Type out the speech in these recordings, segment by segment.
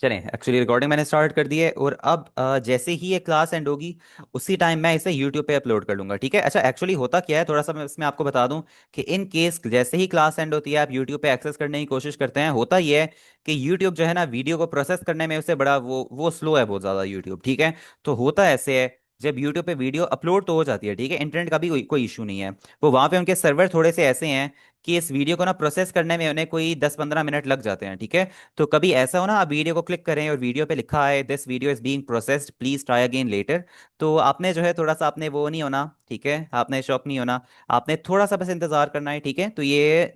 चलें, actually recording मैंने start कर दी है, और अब जैसे ही ये क्लास एंड होगी उसी टाइम मैं इसे यूट्यूब पे अपलोड कर लूंगा, ठीक है। अच्छा, एक्चुअली होता क्या है, थोड़ा सा मैं इसमें आपको बता दूं कि इन केस जैसे ही क्लास एंड होती है आप यूट्यूब पे एक्सेस करने की कोशिश करते हैं, होता ये है कि यूट्यूब जो है ना वीडियो को प्रोसेस करने में उससे बड़ा वो स्लो है बहुत ज़्यादा यूट्यूब, ठीक है। तो होता ऐसे है, जब यूट्यूब पे वीडियो अपलोड तो हो जाती है, ठीक है, इंटरनेट का भी कोई इशू नहीं है, वो वहाँ पे उनके सर्वर थोड़े से ऐसे हैं कि इस वीडियो को ना प्रोसेस करने में उन्हें कोई 10-15 मिनट लग जाते हैं, ठीक है। तो कभी ऐसा हो ना, आप वीडियो को क्लिक करें और वीडियो पे लिखा है this video is being processed, please try again later, तो आपने जो है थोड़ा सा आपने वो नहीं होना, ठीक है, आपने शॉक नहीं होना, आपने थोड़ा सा बस इंतजार करना है, ठीक है। तो ये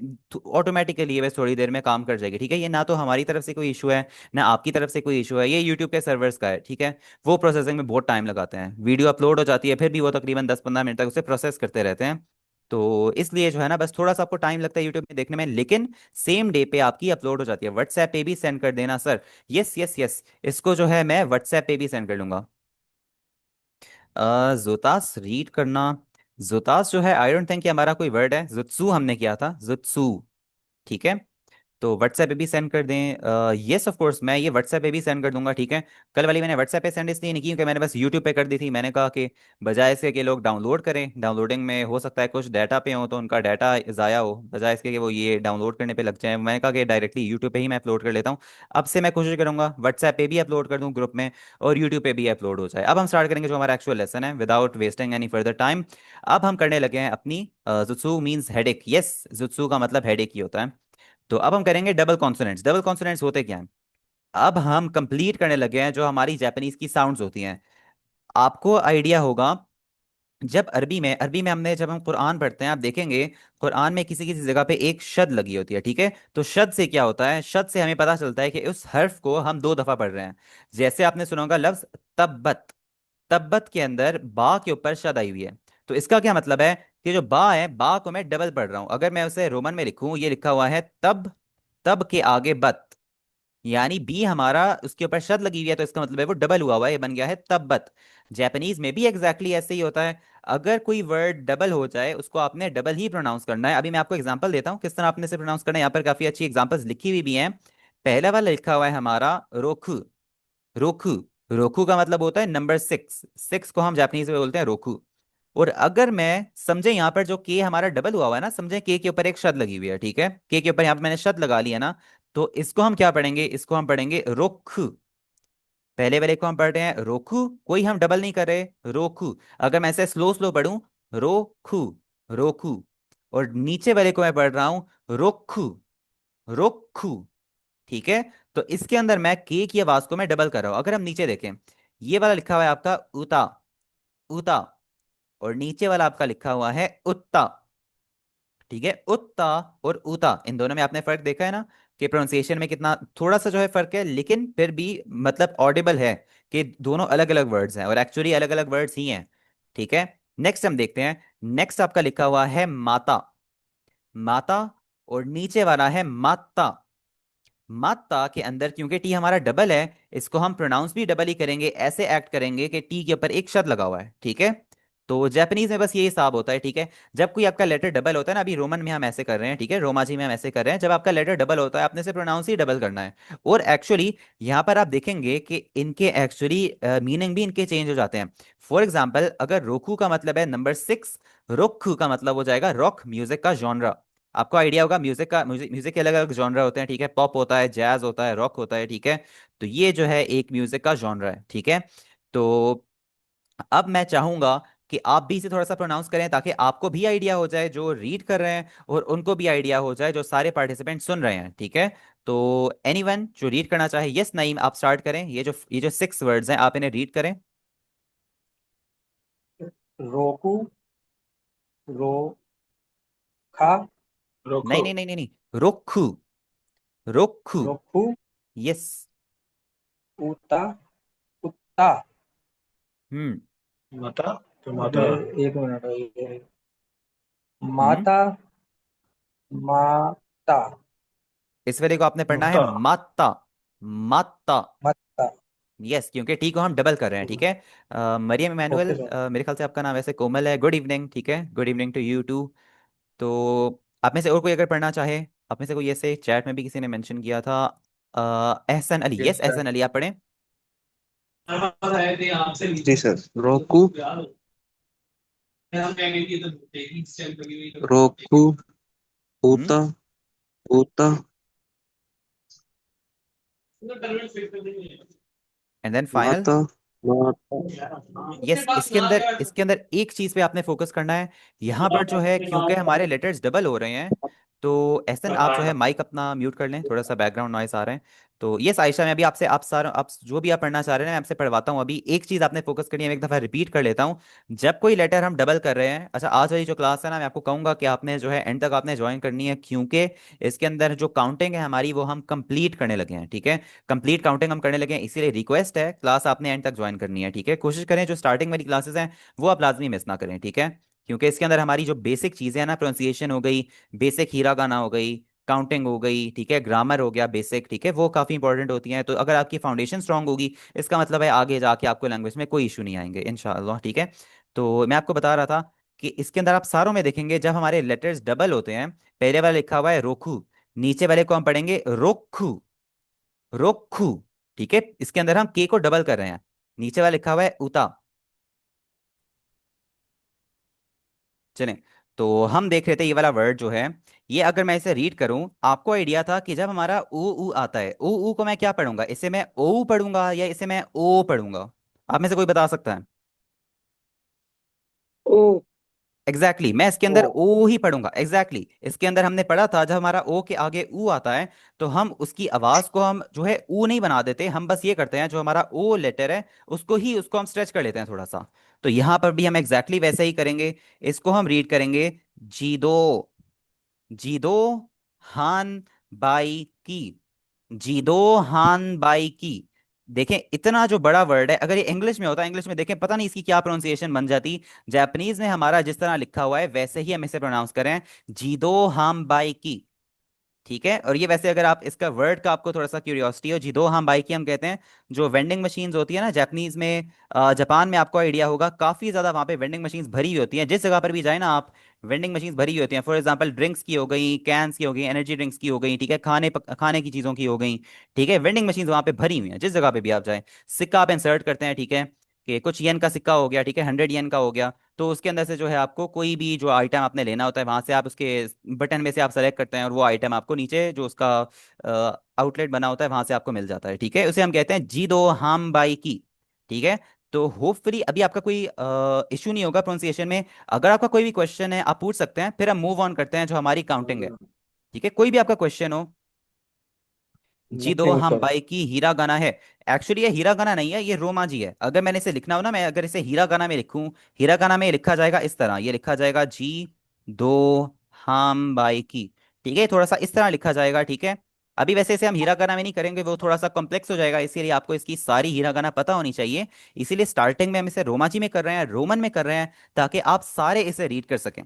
ऑटोमेटिकली बस थोड़ी देर में काम कर जाएगी, ठीक है। ये ना तो हमारी तरफ से कोई इशू है ना आपकी तरफ से कोई इशू है, ये यूट्यूब के सर्वर्स का है, ठीक है। वो प्रोसेसिंग में बहुत टाइम लगाते हैं, वीडियो अपलोड हो जाती है फिर भी वो तकरीबन 10-15 मिनट तक उसे प्रोसेस करते रहते हैं। तो इसलिए जो है ना बस थोड़ा सा आपको टाइम लगता है यूट्यूब में देखने में, लेकिन सेम डे पे आपकी अपलोड हो जाती है। व्हाट्सएप पे भी सेंड कर देना सर। यस यस यस, इसको जो है मैं व्हाट्सएप पे भी सेंड कर लूंगा। जोतास रीड करना, जोतास जो है आई डोंट थिंक कि हमारा कोई वर्ड है, जुत्सु हमने किया था, जुत्सु, ठीक है। तो व्हाट्सएप पे भी सेंड कर दें, यस ऑफ कोर्स मैं ये व्हाट्सएप पे भी सेंड कर दूंगा, ठीक है। कल वाली मैंने व्हाट्सएप पे सेंड इसलिए नहीं की क्योंकि मैंने बस यूट्यूब पे कर दी थी, मैंने कहा कि बजाय इसके कि लोग डाउनलोड करें, डाउनलोडिंग में हो सकता है कुछ डाटा पे हो तो उनका डाटा ज़ाया हो, बजाय इसके कि वो ये डाउनलोड करने पे लग जाए, मैंने कहा कि डायरेक्टली यूट्यूब पे ही मैं अपलोड कर लेता हूँ। अब से मैं कोशिश करूंगा व्हाट्सएप पे भी अपलोड कर दूँ ग्रुप में, और यूट्यूब पे भी अपलोड हो जाए। अब हम स्टार्ट करेंगे जो हमारा एक्चुअल लेसन है without wasting any further time. अब हम करने लगे हैं अपनी jutsu means headache, yes jutsu का मतलब हेडेक ही होता है। तो अब हम करेंगे डबल कॉन्सोनेंट्स। डबल कॉन्सोनेंट्स होते क्या हैं, अब हम कंप्लीट करने लगे हैं जो हमारी जापानीज की साउंड्स होती हैं। आपको आइडिया होगा, जब अरबी में हमने जब हम कुरान पढ़ते हैं आप देखेंगे कुरान में किसी किसी जगह पे एक शद लगी होती है, ठीक है। तो शद से क्या होता है, शद से हमें पता चलता है कि उस हर्फ को हम 2 दफा पढ़ रहे हैं। जैसे आपने सुना होगा लफ्ज तब्बत, तब्बत के अंदर बा के ऊपर शद आई हुई है। तो इसका क्या मतलब है कि जो बा है, बा को मैं डबल पढ़ रहा हूं। अगर मैं उसे रोमन में लिखूं, ये लिखा हुआ है तब, तब के आगे बत, यानी बी हमारा उसके ऊपर शद लगी हुई है, तो इसका मतलब है वो डबल हुआ हुआ है, ये बन गया है तब्बत। जैपनीज में भी एग्जैक्टली ऐसे ही होता है, अगर कोई वर्ड डबल हो जाए उसको आपने डबल ही प्रोनाउंस करना है। अभी मैं आपको एग्जांपल देता हूँ किस तरह आपने इसे प्रोनाउंस करना है, यहाँ पर काफी अच्छी एग्जांपल्स लिखी हुई भी हैं। पहला वाला लिखा हुआ है हमारा रोखु, रोखु, रोखु का मतलब होता है नंबर 6, 6 को हम जापानीज में बोलते हैं रोखु। और अगर मैं समझे यहाँ पर जो के हमारा डबल हुआ हुआ है ना, समझे के ऊपर एक शद लगी हुई है, ठीक है, के ऊपर यहाँ पे मैंने शद लगा लिया ना, तो इसको हम क्या पढ़ेंगे, इसको हम पढ़ेंगे रोख। पहले वाले को हम पढ़ रहे हैं रोखू, कोई हम डबल नहीं कर रहे, रोखू। अगर मैं ऐसे स्लो स्लो पढ़ूं, रोखू, रोखू, और नीचे वाले को मैं पढ़ रहा हूं रोखू, रोखू, ठीक है। तो इसके अंदर मैं के की आवाज को मैं डबल कर रहा हूं। अगर हम नीचे देखें, ये वाला लिखा हुआ है आपका उता, उता, और नीचे वाला आपका लिखा हुआ है उत्ता, ठीक है। उत्ता और ऊता, इन दोनों में आपने फर्क देखा है ना, कि प्रोनाउंसिएशन में कितना थोड़ा सा जो है फर्क है, लेकिन फिर भी मतलब ऑडिबल है कि दोनों अलग अलग वर्ड्स हैं और एक्चुअली अलग अलग वर्ड्स ही हैं, ठीक है। नेक्स्ट हम देखते हैं, नेक्स्ट आपका लिखा हुआ है माता, माता, और नीचे वाला है माता। माता के अंदर क्योंकि टी हमारा डबल है, इसको हम प्रोनाउंस भी डबल ही करेंगे, ऐसे एक्ट करेंगे कि टी के ऊपर एक शब्द लगा हुआ है, ठीक है। तो जापानीज में बस ये हिसाब होता है, ठीक है। जब कोई आपका लेटर डबल होता है ना, अभी रोमन में हम ऐसे कर रहे हैं, ठीक है, रोमाजी में हम ऐसे कर रहे हैं, जब आपका लेटर डबल होता है आपने से प्रोनाउंस ही डबल करना है। और एक्चुअली यहाँ पर आप देखेंगे कि इनके एक्चुअली मीनिंग भी इनके चेंज हो जाते हैं। फॉर एग्जाम्पल, अगर रोकू का मतलब है नंबर 6, रोखू का मतलब हो जाएगा रॉक म्यूजिक का जॉनरा। आपको आइडिया होगा म्यूजिक का, म्यूजिक म्यूजिक के अलग अलग जॉनरा होते हैं, ठीक है, पॉप होता है, जैज होता है, रॉक होता है, ठीक है। तो ये जो है एक म्यूजिक का जॉनरा है, ठीक है। तो अब मैं चाहूंगा कि आप भी इसे थोड़ा सा प्रोनाउंस करें ताकि आपको भी आइडिया हो जाए जो रीड कर रहे हैं, और उनको भी आइडिया हो जाए जो सारे पार्टिसिपेंट सुन रहे हैं, ठीक है। तो एनीवन जो रीड करना चाहे, यस नईम आप स्टार्ट करें, ये जो 6 वर्ड्स हैं आप इन्हें रीड करें। रोकू, रोखा, नहीं रोखो, नहीं नहीं नहीं नहीं, रोखू, रोखू, रोखू, यस। उता, कुत्ता। हम्म। माता, तो माता एक मिनट, हम्म। माता, माता, इस वाले को आपने पढ़ना है मुत्ता, माता, माता, मत्ता। यस, क्योंकि टी को हम डबल कर रहे हैं, ठीक है। Mariam okay Emmanuel, sir. मेरे ख्याल से आपका नाम वैसे कोमल है, गुड इवनिंग, ठीक है, good evening to you too. तो आप में से और कोई अगर पढ़ना चाहे, आप में से कोई ऐसे चैट में भी किसी ने मेंशन किया था, एहसन अली, यस एहसन अली, आप पढ़ें। जी सर। रोकू। रोकू। हम्म। ऊता। ऊता। And then final. माता। माता। यस, इसके अंदर एक चीज पे आपने फोकस करना है। यहाँ पर जो है क्योंकि हमारे लेटर्स डबल हो रहे हैं, तो एहसन आप जो है माइक अपना म्यूट कर लें, थोड़ा सा बैकग्राउंड नॉइस आ रहे हैं। तो यस आयशा, मैं अभी आपसे आप सारा आप जो भी आप पढ़ना चाह रहे हैं मैं आपसे पढ़वाता हूँ। अभी एक चीज आपने फोकस करनी है, मैं एक दफा रिपीट कर लेता हूँ। जब कोई लेटर हम डबल कर रहे हैं, अच्छा आज वाली जो क्लास है ना, मैं आपको कहूंगा कि आपने जो है एंड तक आपने ज्वाइन करनी है, क्योंकि इसके अंदर जो काउंटिंग है हमारी वो हम कंप्लीट करने लगे हैं, ठीक है। कंप्लीट काउंटिंग हम करने लगे हैं, इसीलिए रिक्वेस्ट है क्लास आपने एंड तक ज्वाइन करनी है, ठीक है। कोशिश करें जो स्टार्टिंग वाली क्लासेस हैं वो आप लाजमी मिस ना करें, ठीक है। क्योंकि इसके अंदर हमारी जो बेसिक चीज़ें हैं ना, प्रोनाउंसिएशन हो गई, बेसिक हीरागाना हो गई, काउंटिंग हो गई, ठीक है, ग्रामर हो गया बेसिक, ठीक है, वो काफ़ी इंपॉर्टेंट होती हैं। तो अगर आपकी फाउंडेशन स्ट्रांग होगी, इसका मतलब है आगे जाके आपको लैंग्वेज में कोई इशू नहीं आएंगे इंशाअल्लाह, ठीक है। तो मैं आपको बता रहा था कि इसके अंदर आप सारों में देखेंगे जब हमारे लेटर्स डबल होते हैं, पहले वाला लिखा हुआ है रोखू, नीचे वाले को हम पढ़ेंगे रोखू, रोखू, ठीक है। इसके अंदर हम के को डबल कर रहे हैं, नीचे वाला लिखा हुआ है उता। चलें, तो हम देख रहे थे ये वाला वर्ड जो है, ये अगर मैं इसे रीड करूं, आपको आइडिया था कि जब हमारा ऊ ऊ आता है, ऊ ऊ को मैं क्या पढ़ूंगा, इसे मैं ओ पढ़ूंगा या इसे मैं ओ पढ़ूंगा? आप में से कोई बता सकता है? ओ। एग्जैक्टली exactly, मैं इसके ओ। अंदर ओ ही पढ़ूंगा, एग्जैक्टली exactly। इसके अंदर हमने पढ़ा था जब हमारा ओ के आगे ऊ आता है, तो हम उसकी आवाज को हम जो है ऊ नहीं बना देते, हम बस ये करते हैं जो हमारा ओ लेटर है उसको हम स्ट्रेच कर लेते हैं थोड़ा सा। तो यहां पर भी हम एग्जैक्टली exactly वैसे ही करेंगे। इसको हम रीड करेंगे जीदो, जीदो हान बाई की, जीदो हान बाई की। देखें इतना जो बड़ा वर्ड है, अगर ये इंग्लिश में होता, इंग्लिश में देखें पता नहीं इसकी क्या प्रोनाउंसिएशन बन जाती। जापानीज में हमारा जिस तरह लिखा हुआ है वैसे ही हम इसे प्रोनाउंस करें, जीदो हाम बाई की, ठीक है। और ये वैसे अगर आप इसका वर्ड का आपको थोड़ा सा क्यूरियोसिटी हो, जिदो हम बाइकी हम कहते हैं जो वेंडिंग मशीन्स होती है ना जापानीज में, जापान में आपको आइडिया होगा काफ़ी ज़्यादा वहाँ पे वेंडिंग मशीन्स भरी हुई होती हैं, जिस जगह पर भी जाए ना आप, वेंडिंग मशीन्स भरी हुई होती हैं। फॉर एग्जांपल ड्रिंक्स की हो गई, कैंस की हो गई, एनर्जी ड्रिंक्स की हो गई, ठीक है, खाने की चीज़ों की हो गई, ठीक है। वेंडिंग मशीन्स वहाँ पे भरी हुई हैं जिस जगह पे भी आप जाए। सिक्का आप इंसर्ट करते हैं, ठीक है, कि कुछ येन का सिक्का हो गया, ठीक है, 100 येन का हो गया, तो उसके अंदर से जो है आपको कोई भी जो आइटम आपने लेना होता है वहां से आप उसके बटन में से आप सेलेक्ट करते हैं और वो आइटम आपको नीचे जो उसका आउटलेट बना होता है वहां से आपको मिल जाता है, ठीक है। उसे हम कहते हैं जी दो हाम बाई की, ठीक है। तो होपफुली अभी आपका कोई इशू नहीं होगा प्रोनाउंसिएशन में। अगर आपका कोई भी क्वेश्चन है आप पूछ सकते हैं, फिर हम मूव ऑन करते हैं जो हमारी काउंटिंग है, ठीक है। कोई भी आपका क्वेश्चन हो। जी दो नथिंग हम सर। बाई की हीरा गाना है, एक्चुअली ये हीरा गाना नहीं है, ये रोमा जी है। अगर मैंने इसे लिखना हो ना, मैं अगर इसे हीरा गाना में लिखूं, हीरा गाना में ये लिखा जाएगा इस तरह, ये लिखा जाएगा जी दो हम बाई की, ठीक है, थोड़ा सा इस तरह लिखा जाएगा, ठीक है। अभी वैसे इसे हम हीरा गाना में नहीं करेंगे, वो थोड़ा सा कॉम्प्लेक्स हो जाएगा, इसीलिए आपको इसकी सारी हीरा गाना पता होनी चाहिए। इसीलिए स्टार्टिंग में हम इसे रोमा जी में कर रहे हैं, रोमन में कर रहे हैं, ताकि आप सारे इसे रीड कर सकें,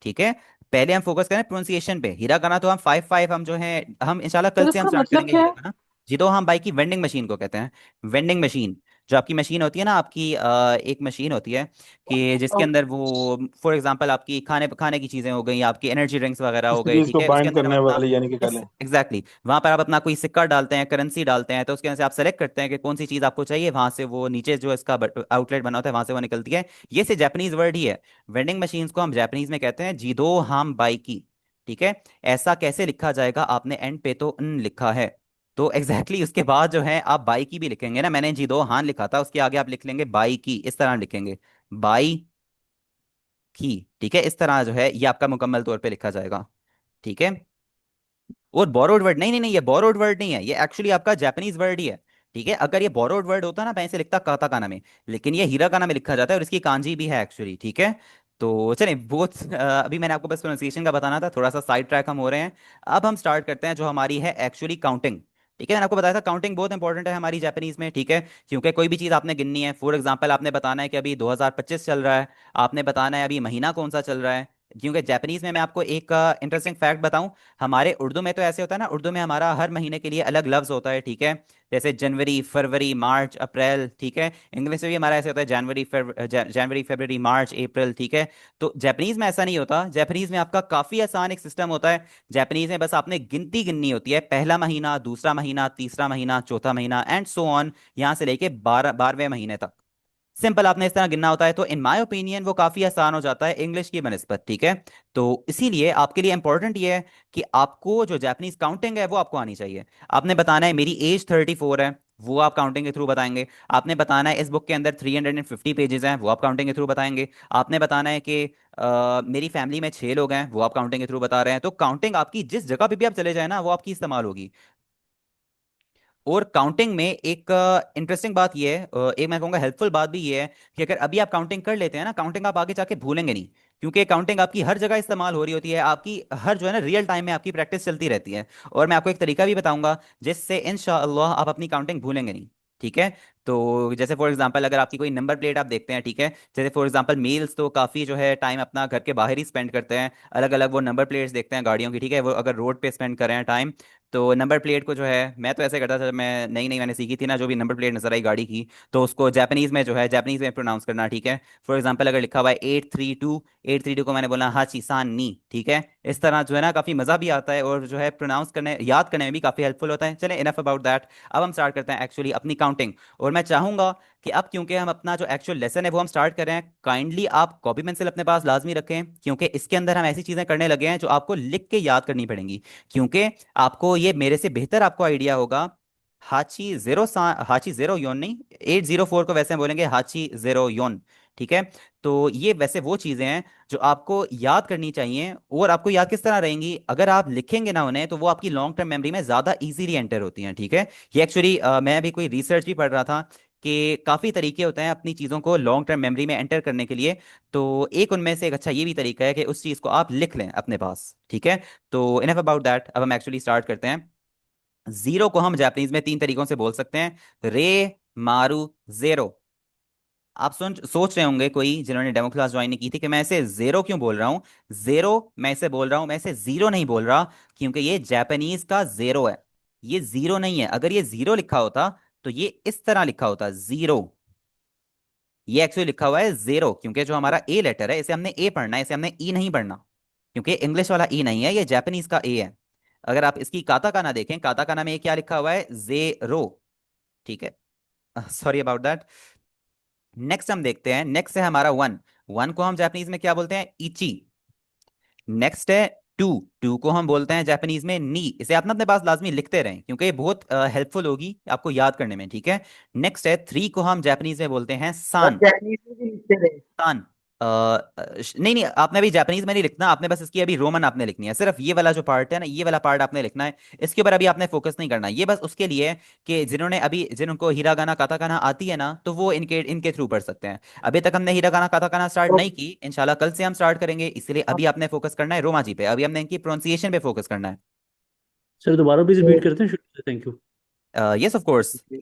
ठीक है। पहले हम फोकस करें प्रोनाउंसिएशन पे। हीरा गाना तो हम 5-5 हम जो है, हम इंशाल्लाह कल सर से हम इसका स्टार्ट मतलब करेंगे क्या हीरा है? गाना। जी तो हम बाइक की वेंडिंग मशीन को कहते हैं, वेंडिंग मशीन। जो आपकी मशीन होती है ना, आपकी एक मशीन होती है कि जिसके अंदर वो, फॉर एग्जांपल आपकी खाने खाने की चीज़ें हो गई, आपकी एनर्जी ड्रिंक्स वगैरह हो किसी गए, चीज ठीक को है, उसके बाइंड अंदर आप करने अपना, वाली यानी कि यस करें। एग्जैक्टली, वहाँ पर आप अपना कोई सिक्का डालते हैं, करेंसी डालते हैं, तो उसके अंदर से आप सेलेक्ट करते हैं कि कौन सी चीज़ आपको चाहिए, वहाँ से वो नीचे जो इसका आउटलेट बना होता है वहाँ से वो निकलती है। ये से जापानीज वर्ड ही है। वेंडिंग मशीन्स को हम जापानीज में कहते हैं जीदो हाम बाइकी, ठीक है। ऐसा कैसे लिखा जाएगा, आपने एंड पे तो न लिखा है, तो एग्जैक्टली exactly उसके बाद जो है आप बाई की भी लिखेंगे ना, मैंने जी दो हान लिखा था, उसके आगे आप लिख लेंगे बाई की, इस तरह लिखेंगे बाई की, ठीक है। इस तरह जो है ये आपका मुकम्मल तौर पे लिखा जाएगा, ठीक है। और बोरोड वर्ड नहीं नहीं नहीं, ये बोरोड वर्ड नहीं है, ये एक्चुअली आपका जापानीज वर्ड ही है, ठीक है। अगर ये बोरोड वर्ड होता ना, मैं इसे लिखता काताकाना में, लेकिन ये हीराकाना में लिखा जाता है और इसकी कांजी भी है एक्चुअली, ठीक है। तो चलिए बहुत अभी मैंने आपको बस प्रोनाउंसिएशन का बताना था, थोड़ा सा साइड ट्रैक हम हो रहे हैं। अब हम स्टार्ट करते हैं जो हमारी है एक्चुअली काउंटिंग, ठीक है। मैंने आपको बताया था काउंटिंग बहुत इंपॉर्टेंट है हमारी जापानीज में, ठीक है। क्योंकि कोई भी चीज़ आपने गिननी है, फॉर एग्जांपल आपने बताना है कि अभी 2025 चल रहा है, आपने बताना है अभी महीना कौन सा चल रहा है, क्योंकि जापानीज में मैं आपको एक इंटरेस्टिंग फैक्ट बताऊं, हमारे उर्दू में तो ऐसे होता है ना, उर्दू में हमारा हर महीने के लिए अलग लफ्ज होता है, ठीक है। जैसे जनवरी, फरवरी, मार्च, अप्रैल, ठीक है। इंग्लिश में भी हमारा ऐसे होता है जनवरी, जनवरी, फरवरी, मार्च, अप्रैल, ठीक है। तो जापानीज में ऐसा नहीं होता, जापानीज में आपका काफी आसान एक सिस्टम होता है। जापानीज में बस आपने गिनती गिननी होती है, पहला महीना, दूसरा महीना, तीसरा महीना, चौथा महीना एंड सो ऑन, यहाँ से लेके 12वें महीने तक। सिंपल आपने इस तरह गिनना होता है, तो इन माय ओपिनियन वो काफ़ी आसान हो जाता है इंग्लिश की बनस्बत, ठीक है। तो इसीलिए आपके लिए इंपॉर्टेंट ये है कि आपको जो जापानीज काउंटिंग है वो आपको आनी चाहिए। आपने बताना है मेरी एज 34 है, वो आप काउंटिंग के थ्रू बताएंगे। आपने बताना है इस बुक के अंदर 350 पेजेस हैं, वो आप काउंटिंग के थ्रू बताएंगे। आपने बताना है कि मेरी फैमिली में 6 लोग हैं, वो आप काउंटिंग के थ्रू बता रहे हैं। तो काउंटिंग आपकी जिस जगह पे भी आप चले जाए ना, वो आपकी इस्तेमाल होगी। और काउंटिंग में एक इंटरेस्टिंग बात ये है, एक मैं कहूँगा हेल्पफुल बात भी ये है, कि अगर अभी आप काउंटिंग कर लेते हैं ना, काउंटिंग आप आगे जाके भूलेंगे नहीं। क्योंकि काउंटिंग आपकी हर जगह इस्तेमाल हो रही होती है, आपकी हर जो है ना रियल टाइम में आपकी प्रैक्टिस चलती रहती है। और मैं आपको एक तरीका भी बताऊंगा जिससे इंशाअल्लाह आप अपनी काउंटिंग भूलेंगे नहीं, ठीक है। तो जैसे फॉर एग्जांपल अगर आपकी कोई नंबर प्लेट आप देखते हैं, ठीक है। जैसे फॉर एग्जांपल मेल्स तो काफ़ी जो है टाइम अपना घर के बाहर ही स्पेंड करते हैं, अलग अलग वो नंबर प्लेट्स देखते हैं गाड़ियों की, ठीक है। वो अगर रोड पे स्पेंड कर रहे हैं टाइम, तो नंबर प्लेट को जो है, मैं तो ऐसे करता था जब मैं नई नई मैंने सीखी थी ना, जो भी नंबर प्लेट नजर आई गाड़ी की, तो उसको जापानीज में जो है जापानीज में प्रोनाउंस करना, ठीक है। फॉर एग्जांपल अगर लिखा हुआ है 832, 832 को मैंने बोला हाची सान नी, ठीक है। इस तरह जो है ना काफी मजा भी आता है, और जो है प्रोनाउंस करने याद करने में भी काफी हेल्पफुल होता है। चले इनफ अबाउट दैट, अब हम स्टार्ट करते हैं एक्चुअली अपनी काउंटिंग। और मैं चाहूंगा कि अब क्योंकि हम अपना जो एक्चुअल लेसन है वो हम स्टार्ट कर रहे हैं, काइंडली आप कॉपी पेंसिल अपने पास लाजमी रखें, क्योंकि इसके अंदर हम ऐसी चीजें करने लगे हैं जो आपको लिख के याद करनी पड़ेंगी। क्योंकि आपको ये मेरे से बेहतर आपको आइडिया होगा। हाची जेरो योन नहीं, 804 को वैसे हम बोलेंगे हाची जेरो योन, ठीक है। तो ये वैसे वो चीजें हैं जो आपको याद करनी चाहिए। और आपको याद किस तरह रहेंगी, अगर आप लिखेंगे ना उन्हें, तो वो आपकी लॉन्ग टर्म मेमोरी में ज्यादा इजीली एंटर होती हैं, ठीक है। ये एक्चुअली मैं भी कोई रिसर्च भी पढ़ रहा था कि काफ़ी तरीके होते हैं अपनी चीज़ों को लॉन्ग टर्म मेमोरी में एंटर करने के लिए। तो एक उनमें से एक अच्छा ये भी तरीका है कि उस चीज़ को आप लिख लें अपने पास, ठीक है। तो इनफ अबाउट दैट, अब हम एक्चुअली स्टार्ट करते हैं। जीरो को हम जापानीज में 3 तरीकों से बोल सकते हैं, रे, मारू, जेरो। आप सोच रहे होंगे कोई जिन्होंने डेमो क्लास ज्वाइन नहीं की थी कि मैं इसे जेरो क्यों बोल रहा हूँ। जेरो मैं इसे बोल रहा हूँ, मैं इसे जीरो नहीं बोल रहा, क्योंकि ये जापानीज का जेरो है। ये जीरो नहीं है, अगर ये जीरो लिखा होता तो ये इस तरह लिखा होता जीरो। ये एक्चुअली लिखा हुआ है जेरो, क्योंकि जो हमारा ए लेटर है इसे हमने ए पढ़ना है, इसे हमने ई नहीं पढ़ना। क्योंकि इंग्लिश वाला ई नहीं है, ये जापानीज का ए है। अगर आप इसकी काताकाना देखें, काताकाना में ये क्या लिखा हुआ है, जेरो, ठीक है। Sorry about that. नेक्स्ट हम देखते हैं, नेक्स्ट है हमारा वन। वन को हम जापानीज में क्या बोलते हैं, इची। नेक्स्ट है टू। टू को हम बोलते हैं जापानीज में नी। इसे आप ना अपने पास लाजमी लिखते रहें, क्योंकि ये बहुत हेल्पफुल होगी आपको याद करने में, ठीक है। नेक्स्ट है थ्री को हम जापानीज में बोलते हैं और सान। चाइनीज में भी लिखते रहे। तान। नहीं नहीं, आपने अभी जापानीज में नहीं लिखना, आपने बस इसकी अभी रोमन आपने लिखनी है, सिर्फ ये वाला जो पार्ट है ना, ये वाला पार्ट आपने लिखना है। इसके ऊपर अभी आपने फोकस नहीं करना, ये बस उसके लिए है कि जिन्होंने अभी जिनको हीरागाना काताकाना आती है ना, तो वो इनके इनके थ्रू पढ़ सकते हैं। अभी तक हमने हीरागाना काताकाना स्टार्ट तो नहीं की, इंशाल्लाह कल से हम स्टार्ट करेंगे, इसलिए अभी आपने फोकस करना है रोमा जी पे, अभी हमने इनकी प्रोनाउंसिएशन पे फोकस करना सर दोबारा प्लीज तो रिपीट करते हैं शुरू से। Thank you. है। Yes of course. फर्स्ट से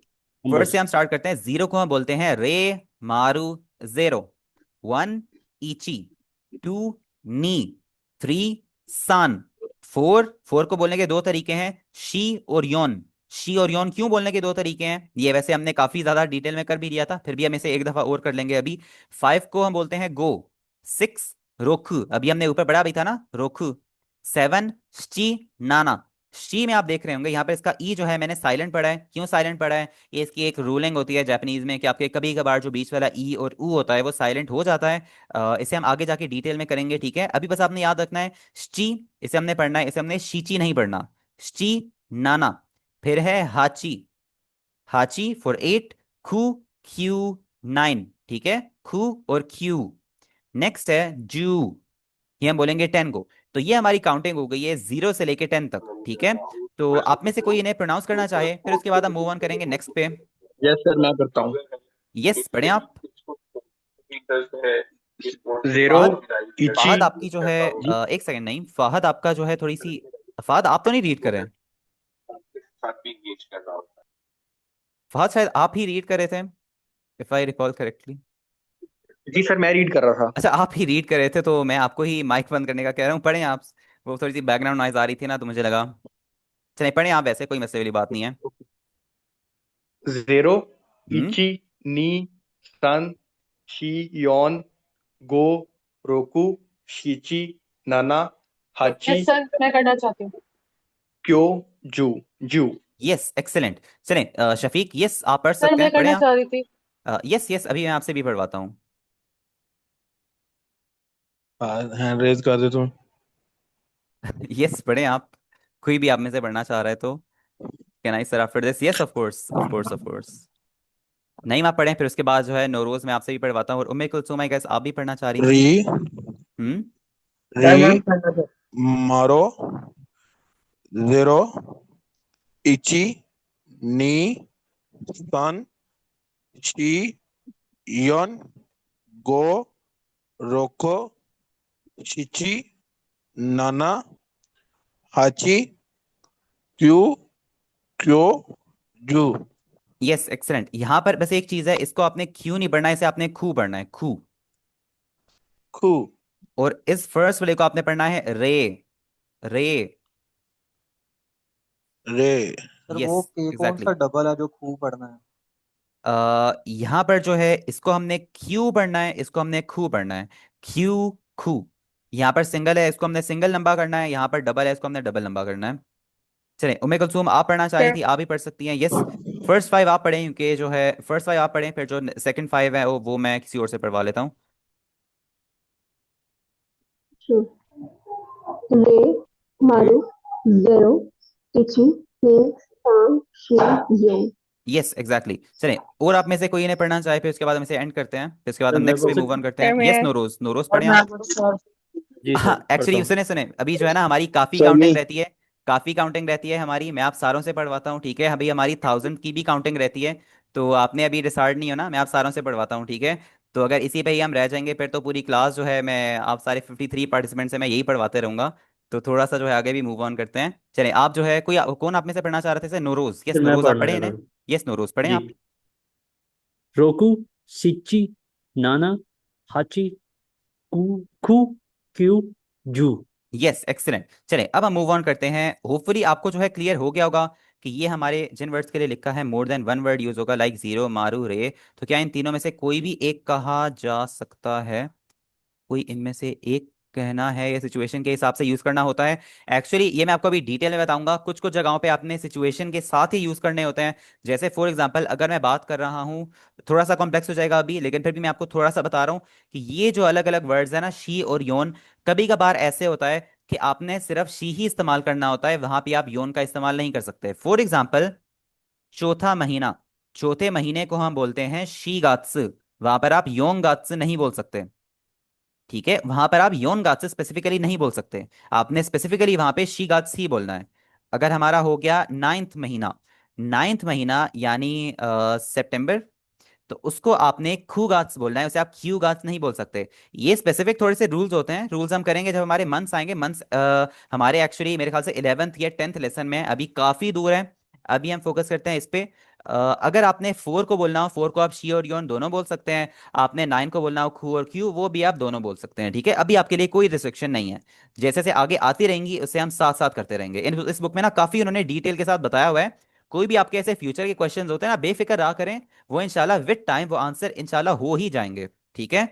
नंबर्स। हम स्टार्ट करते हैं, जीरो को हम बोलते हैं रे, मारू, जेरो। वन, इची। टू, नी। थ्री, सान। फोर, फोर को बोलने के 2 तरीके हैं, शी और योन। शी और योन क्यों बोलने के 2 तरीके हैं, ये वैसे हमने काफी ज्यादा डिटेल में कर भी दिया था, फिर भी हम इसे एक दफा और कर लेंगे अभी। फाइव को हम बोलते हैं गो। सिक्स, रोखु, अभी हमने ऊपर पढ़ा भी था ना, रोखु। Seven, she, Nana. शी में आप देख रहे होंगे यहाँ पर इसका ई जो है मैंने साइलेंट पढ़ा है, क्यों साइलेंट पढ़ा है, ये इसकी एक रूलिंग होती है जापानीज में कि आपके कभी कभार जो बीच वाला ई और ऊ होता है वो साइलेंट हो जाता है। इसे हम आगे जाके डिटेल में करेंगे, ठीक है। अभी बस आपने याद रखना है शी, इसे हमने पढ़ना है, इसे हमने शीची नहीं पढ़ना। शी, नाना। फिर है हाची। हाची फॉर 8। खू, क्यू, 9, ठीक है। खू और क्यू। नेक्स्ट है जू, ये हम बोलेंगे 10 को। तो ये हमारी काउंटिंग हो गई है 0 से लेके 10 तक, ठीक है। तो आप में से कोई इन्हें प्रोनाउंस करना चाहे, फिर उसके बाद हम मूव ऑन करेंगे नेक्स्ट पे। यस सर, मैं करता हूँ। यस, पढ़ें आप। जीरो, फहद। इची। फहद आपकी जो है जी। एक सेकंड, नहीं फहद आपका जो है थोड़ी सी, फहद आप तो नहीं रीड कर रहे हैं। फहद शायद आप ही रीड कर रहे थे, इफ आई रिकॉल करेक्टली। जी सर, मैं रीड कर रहा था। अच्छा, आप ही रीड कर रहे थे तो मैं आपको ही माइक बंद करने का कह रहा हूँ, पढ़ें आप। वो थोड़ी सी बैकग्राउंड नॉइज आ रही थी ना, तो मुझे लगा। चलिए पढ़ें आप, वैसे कोई मसले वाली बात नहीं है। जेरो, हम्म। इची, नी, सन, शी, योन, गो, रोकू, शीची, नाना, हाची, यस सर, मैं करना चाहती हूँ। क्यो, जू, जू। Yes, excellent. चलें शफीक, यस आप पढ़ सर सकते मैं हैं, पढ़ें करना आप। चाह रही थी। यस यस, अभी मैं आपसे भी पढ़वाता हूँ। हैंड रेज कर दे तुम। यस पढ़ें आप। कोई भी आप में से पढ़ना चाह रहा है तो। Can I sir after this? Yes, of course of course of course. नहीं, आप पढ़ें, फिर उसके बाद जो है नौरोज मैं आपसे भी पढ़वाता हूँ, और उम्मे कुलसुम आई गेस आप भी पढ़ना चाह रही री, थी। हम्म। री, मारो, जेरो, इची, नी, सन, शी, योन, गो, रोको, शिची, नाना, हाची, क्यू, क्यो, जू। Yes, excellent. यहाँ पर बस एक चीज है, इसको आपने क्यों नहीं पढ़ना है, इसे आपने खू पढ़ना है, खू। खू, और इस फर्स्ट वाले को आपने पढ़ना है रे। रे। रे, सर यस वो के कौन एग्जैक्टली। सा डबल है जो खूब पढ़ना है? यहाँ पर जो है इसको हमने क्यू पढ़ना है, इसको हमने खू पढ़ना है। क्यू, खू। यहाँ पर सिंगल है, इसको हमने सिंगल लंबा करना है, यहाँ पर डबल है, इसको हमने डबल लंबा करना है। चलिए उम्मे कुलसूम, आप पढ़ना चाह रही सर थी, आप भी पढ़ सकती हैं, यस। फर्स्ट फाइव आप पढ़ें, क्योंकि जो है फर्स्ट फाइव आप पढ़ें, फिर जो सेकंड फाइव है वो मैं किसी और से पढ़वा लेता हूँ। रे, मारू, जेरो, इची, नी, सान, शी, यो। Yes exactly. चलें, और आप में से कोई इन्हें पढ़ना चाहे, फिर उसके बाद हम इसे एंड करते हैं, फिर उसके बाद सर हम मैं नेक्स्ट पढ़ पे मूव सकता ऑन हूँ? करते सर हैं। यस मैं नौरोज, नौरोज और पढ़ें मैं आप। जी सर हाँ पढ़ता एक्चुअली हूँ। सुने सुने, अभी जो है ना हमारी काफ़ी सर काउंटिंग मी, रहती है। काफ़ी काउंटिंग रहती है हमारी, मैं आप सारों से पढ़वाता हूँ, ठीक है? अभी हमारी 1000 की भी काउंटिंग रहती है। तो आपने अभी डिसाइड नहीं हो ना, मैं आप सारों से पढ़वाता हूँ, ठीक है? तो अगर इसी पे ही हम रह जाएंगे, फिर तो पूरी क्लास जो है, मैं आप सारे 53 पार्टिसिपेंट से मैं यही पढ़वाते रहूंगा। तो थोड़ा सा जो है आगे भी मूव ऑन करते हैं। चलें, आप जो है कोई कौन आप में से पढ़ना चाह रहे थे सर? नौरोज, यस सर मैं नौरोज आप पढ़ने पढ़े लगा इन्हें। हूँ। यस नौरोज पढ़ें जी। आप। रोकू, सिच्ची, नाना, हाची, कू, खू, क्यू, जू। Yes excellent. चलें अब हम मूव ऑन करते हैं, होपफुली आपको जो है क्लियर हो गया होगा कि ये हमारे जिन वर्ड्स के लिए लिखा है more than one word use होगा, लाइक जीरो, मारू, रे। तो क्या इन तीनों में से कोई भी एक कहा जा सकता है? कोई इनमें से एक कहना है, या सिचुएशन के हिसाब से यूज करना होता है? एक्चुअली ये मैं आपको अभी डिटेल में बताऊंगा, कुछ कुछ जगहों पे आपने सिचुएशन के साथ ही यूज करने होते हैं। जैसे फॉर एग्जांपल अगर मैं बात कर रहा हूँ, थोड़ा सा कॉम्प्लेक्स हो जाएगा अभी, लेकिन फिर भी मैं आपको थोड़ा सा बता रहा हूँ कि ये जो अलग अलग वर्ड्स है ना, शी और योन, कभी कभार ऐसे होता है कि आपने सिर्फ शी ही इस्तेमाल करना होता है, वहां पे आप योन का इस्तेमाल नहीं कर सकते। फॉर एग्जाम्पल, चौथा महीना, चौथे महीने को हम बोलते हैं शी गात्स, वहां पर आप योंग गात्स नहीं बोल सकते, ठीक है? वहां पर आप योन गात्स स्पेसिफिकली नहीं बोल सकते, आपने स्पेसिफिकली वहां पे शी गात्स ही बोलना है। अगर हमारा हो गया नाइन्थ महीना, नाइन्थ महीना यानी सितंबर, तो उसको आपने खू गात्स बोलना है, उसे आप क्यू गात्स नहीं बोल सकते। ये स्पेसिफिक थोड़े से रूल्स होते हैं, रूल्स हम करेंगे जब हमारे मंथ्स आएंगे। मंथ्स हमारे एक्चुअली मेरे ख्याल से 11th या 10th लेसन में है, अभी काफ़ी दूर है। अभी हम फोकस करते हैं इस पे। अगर आपने फोर को बोलना हो, फोर को आप शी और योन दोनों बोल सकते हैं। आपने नाइन को बोलना हो खू और क्यू, वो भी आप दोनों बोल सकते हैं, ठीक है? अभी आपके लिए कोई रिस्ट्रिक्शन नहीं है। जैसे जैसे आगे आती रहेंगी उससे हम साथ साथ करते रहेंगे। इस बुक में ना काफ़ी उन्होंने डिटेल के साथ बताया हुआ है। कोई भी आपके ऐसे फ्यूचर के क्वेश्चंस होते हैं ना, बेफिक्र रहा करें, वो इंशाल्लाह विद टाइम वो आंसर इंशाल्लाह हो ही जाएंगे, ठीक है?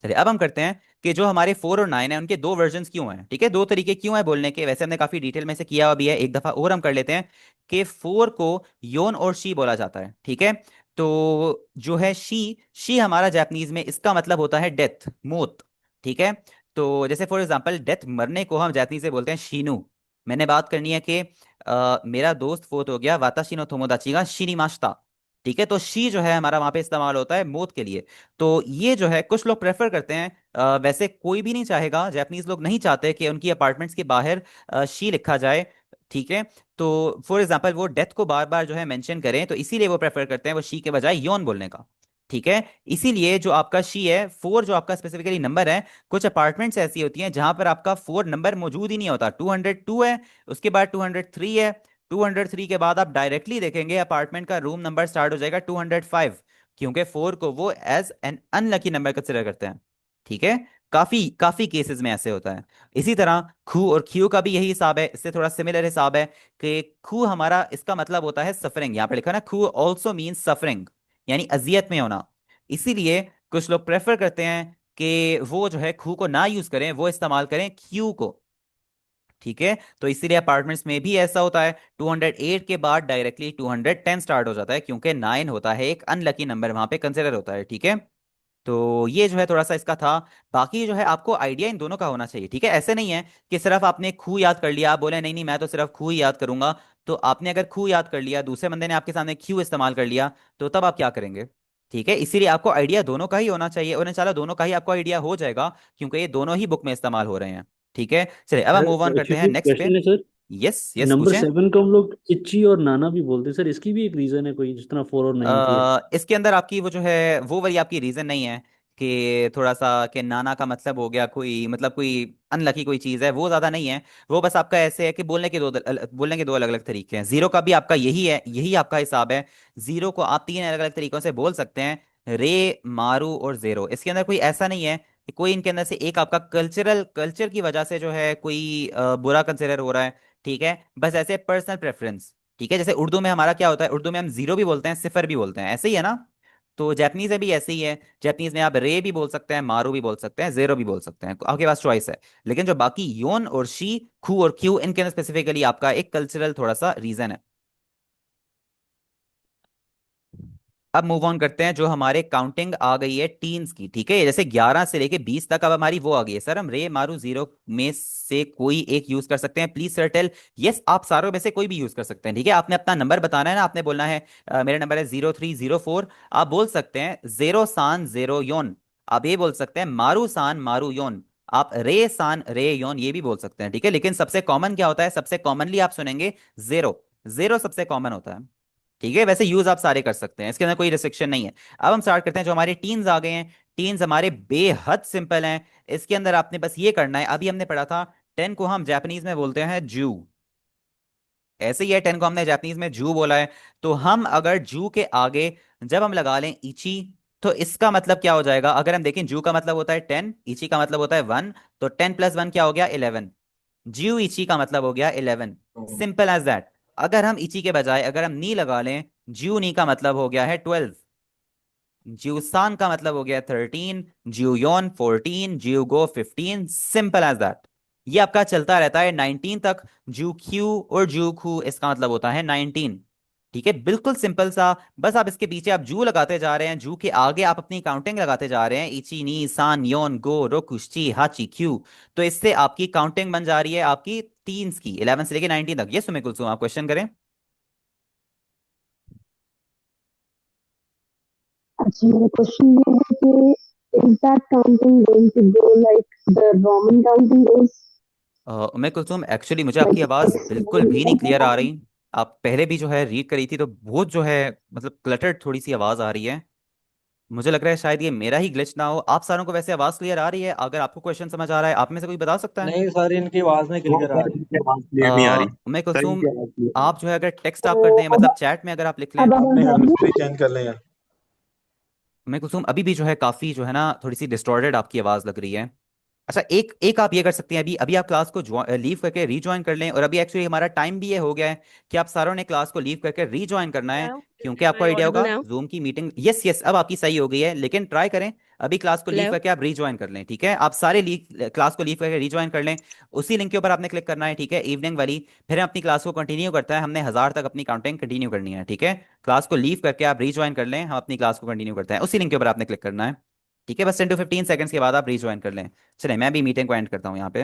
चलिए अब हम करते हैं कि जो हमारे 4 और 9 है उनके दो वर्जन क्यों हैं, ठीक है? दो तरीके क्यों है बोलने के, वैसे हमने काफी डिटेल में से किया हुआ भी है, एक दफा और हम कर लेते हैं कि फोर को योन और शी बोला जाता है, ठीक है? तो जो है शी हमारा जापानीज में इसका मतलब होता है डेथ, मौत, ठीक है? तो जैसे फॉर एग्जांपल डेथ, मरने को हम जापानीज से बोलते हैं शीनु। मैंने बात करनी है कि मेरा दोस्त फोत हो गया, वाताशी नो तोमोदाची ga शिनिमाशिता, ठीक है? तो शी जो है हमारा वहां पे इस्तेमाल होता है मौत के लिए। तो ये जो है कुछ लोग प्रेफर करते हैं, वैसे कोई भी नहीं चाहेगा, जापानीज लोग नहीं चाहते कि उनकी अपार्टमेंट्स के बाहर शी लिखा जाए, ठीक है? तो फॉर एग्जांपल वो डेथ को बार बार जो है मेंशन करें, तो इसीलिए वो प्रेफर करते हैं वो शी के बजाय योन बोलने का, ठीक है? इसीलिए जो आपका शी है, फोर जो आपका स्पेसिफिकली नंबर है, कुछ अपार्टमेंट्स ऐसी होती हैं जहां पर आपका फोर नंबर मौजूद ही नहीं होता। 202 है, उसके बाद 203 है, 203 के बाद आप डायरेक्टली देखेंगे अपार्टमेंट का रूम नंबर स्टार्ट हो जाएगा 205। क्योंकि 4 को वो as an unlucky number consider करते हैं। ठीक है, काफी काफी केसेस में ऐसे होता है। इसी तरह खू और क्यू का भी यही हिसाब है, इससे थोड़ा सिमिलर हिसाब है कि खू हमारा इसका मतलब होता है सफरिंग, यहाँ पे लिखा है ना, खू ऑल्सो मीन्स सफरिंग, यानी अजियत में होना। इसीलिए कुछ लोग प्रेफर करते हैं कि वो जो है खू को ना यूज करें, वो इस्तेमाल करें क्यू को। ठीक है, तो इसीलिए अपार्टमेंट्स में भी ऐसा होता है, 208 के बाद डायरेक्टली 210 स्टार्ट हो जाता है, क्योंकि 9 होता है एक अनलकी नंबर वहां पे कंसिडर होता है। ठीक है, तो ये जो है थोड़ा सा इसका था। बाकी जो है आपको आइडिया इन दोनों का होना चाहिए। ठीक है, ऐसे नहीं है कि सिर्फ आपने खू याद कर लिया, आप बोले नहीं नहीं मैं तो सिर्फ खू ही याद करूंगा। तो आपने अगर खू याद कर लिया, दूसरे बंदे ने आपके सामने क्यू इस्तेमाल कर लिया, तो तब आप क्या करेंगे? ठीक है, इसीलिए आपको आइडिया दोनों का ही होना चाहिए, और इंशाल्लाह दोनों का ही आपको आइडिया हो जाएगा, क्योंकि ये दोनों ही बुक में इस्तेमाल हो रहे हैं। ठीक है, चलिए अब हम मूव ऑन सर करते हैं एक्चुअली नेक्स्ट पे। क्वेश्चन है सर, यस यस, नंबर पूछें। 7 को हम लोग चिच्ची और नाना भी बोलते हैं सर, इसकी भी एक रीजन है कोई, जिस तरह 4 और 9 की है? इसके अंदर आपकी वो जो है वो वाली आपकी रीजन नहीं है कि थोड़ा सा कि नाना का मतलब हो गया कोई, मतलब कोई अनलकी कोई चीज है, वो ज्यादा नहीं है। वो बस आपका ऐसे है कि बोलने के दो अलग अलग तरीके हैं। जीरो का भी आपका यही है, यही आपका हिसाब है। जीरो को आप तीन अलग अलग तरीकों से बोल सकते हैं, रे, मारू और जेरो। इसके अंदर कोई ऐसा नहीं है कि कोई इनके अंदर से एक आपका कल्चर की वजह से जो है कोई बुरा कंसिडर हो रहा है। ठीक है, बस ऐसे पर्सनल प्रेफरेंस। ठीक है, जैसे उर्दू में हमारा क्या होता है, उर्दू में हम जीरो भी बोलते हैं, सिफर भी बोलते हैं, ऐसे ही है ना। तो जैपनीज में भी ऐसे ही है, जैपनीज में आप रे भी बोल सकते हैं, मारू भी बोल सकते हैं, जेरो भी बोल सकते हैं, आपके पास चॉइस है। लेकिन जो बाकी योन और शी, खू और क्यू, इनके अंदर स्पेसिफिकली आपका एक कल्चरल थोड़ा सा रीजन है। अब मूव ऑन करते हैं, जो हमारे काउंटिंग आ गई है टीन्स की। ठीक है, जैसे 11 से लेके 20 तक अब हमारी वो आ गई है। सर हम रे, मारू, जीरो में से कोई एक यूज कर सकते हैं, प्लीज सर टेल। यस, आप सारों में से कोई भी यूज कर सकते हैं। ठीक है, आपने अपना नंबर बताना है ना, आपने बोलना है मेरा नंबर है 0304। आप बोल सकते हैं जेरो सान जेरो योन, आप ये बोल सकते हैं मारू सान मारू योन, आप रे सान रे योन ये भी बोल सकते हैं। ठीक है, लेकिन सबसे कॉमन क्या होता है, सबसे कॉमनली आप सुनेंगे जेरो। जेरो सबसे कॉमन होता है। ठीक है, वैसे यूज आप सारे कर सकते हैं, इसके अंदर कोई रिस्ट्रिक्शन नहीं है। अब हम स्टार्ट करते हैं, जो हमारे टीन्स आ गए हैं। टीन्स हमारे बेहद सिंपल हैं। इसके अंदर आपने बस ये करना है, अभी हमने पढ़ा था 10 को हम जापानीज में बोलते हैं जू। ऐसे ही है, 10 को हमने जापानीज में जू बोला है। तो हम अगर जू के आगे जब हम लगा लें इची, तो इसका मतलब क्या हो जाएगा? अगर हम देखें, जू का मतलब होता है 10, इची का मतलब होता है 1, तो 10 + 1 क्या हो गया? 11। जियो इची का मतलब हो गया 11। Simple as that. अगर हम इची के बजाय अगर हम नी लगा लें, जियो नी का मतलब हो गया है 12। जियोसान का मतलब हो गया 13, जियोन 14, जियोगो 15। Simple as that. ये आपका चलता रहता है 19 तक। जू क्यू और जू खू इसका मतलब होता है 19। ठीक है, बिल्कुल सिंपल सा। बस आप इसके पीछे आप जू लगाते जा रहे हैं, जू के आगे आप अपनी काउंटिंग लगाते जा रहे हैं, इची नी सान योन गो रोकुशी हाची क्यू। तो इससे आपकी काउंटिंग बन जा रही है आपकी टीन्स की, 11 से लेके 19 तक। ये सुमे कुलसुम, आप क्वेश्चन करें। अच्छा, मेरा क्वेश्चन ये है कि is that counting going to go like the Roman counting is Umme Kulsum, actually मुझे like आपकी आवाज़ बिल्कुल भी नहीं क्लियर आ it's रही। आप पहले भी जो है रीड करी थी, तो बहुत जो है मतलब क्लटर्ड थोड़ी सी आवाज़ आ रही है। मुझे लग रहा है शायद ये मेरा ही ग्लिच ना हो। आप सारों को वैसे आवाज़ क्लियर आ रही है? अगर आपको क्वेश्चन समझ आ रहा है, आप में से कोई बता सकता है? नहीं सर, इनकी आवाज नहीं हाँ क्लियर आ सर, रही। इनकी आवाज क्लियर नहीं आ रही। उम्मे सर कुलसुम, इनकी आवाज क्लियर नहीं आप जो है अगर टेक्स्ट आप कर दें, अब मतलब चैट में अगर आप लिख लें। अब अब नहीं, आवाज आ हम रही इसको ही चेंज कर लेंगे। उम्मे कुलसुम, अभी भी जो है काफ़ी जो है ना थोड़ी सी डिस्टॉर्टेड आपकी आवाज़ लग रही है। अच्छा, एक एक आप ये कर सकते हैं, अभी अभी आप क्लास को लीव करके रीज्वाइन कर लें। और अभी एक्चुअली हमारा टाइम भी ये हो गया है कि आप सारों ने क्लास को लीव करके रीज्वाइन करना है, Hello, क्योंकि am आपको I आइडिया audible होगा now? जूम की मीटिंग। यस यस, अब आपकी सही हो गई है, लेकिन ट्राई करें अभी क्लास को लीव Hello. करके आप रीज्वाइन कर लें। ठीक है, आप सारे क्लास को लीव करके रीज्वाइन कर लें। उसी लिंक के ऊपर आपने क्लिक करना है, ठीक है, इवनिंग वाली। फिर हम अपनी क्लास को कंटिन्यू करता है, हमने 1000 तक अपनी काउंटिंग कंटिन्यू करनी है। ठीक है, क्लास को लीव करके आप रीज्वाइन कर लें, हम अपनी क्लास को कंटिन्यू करते हैं, उसी लिंक के ऊपर आपने क्लिक करना है। ठीक है, बस 10 to 15 सेकंड्स के बाद आप रीज्वाइन कर लें। चलिए मैं भी मीटिंग को एंड करता हूँ यहाँ पे।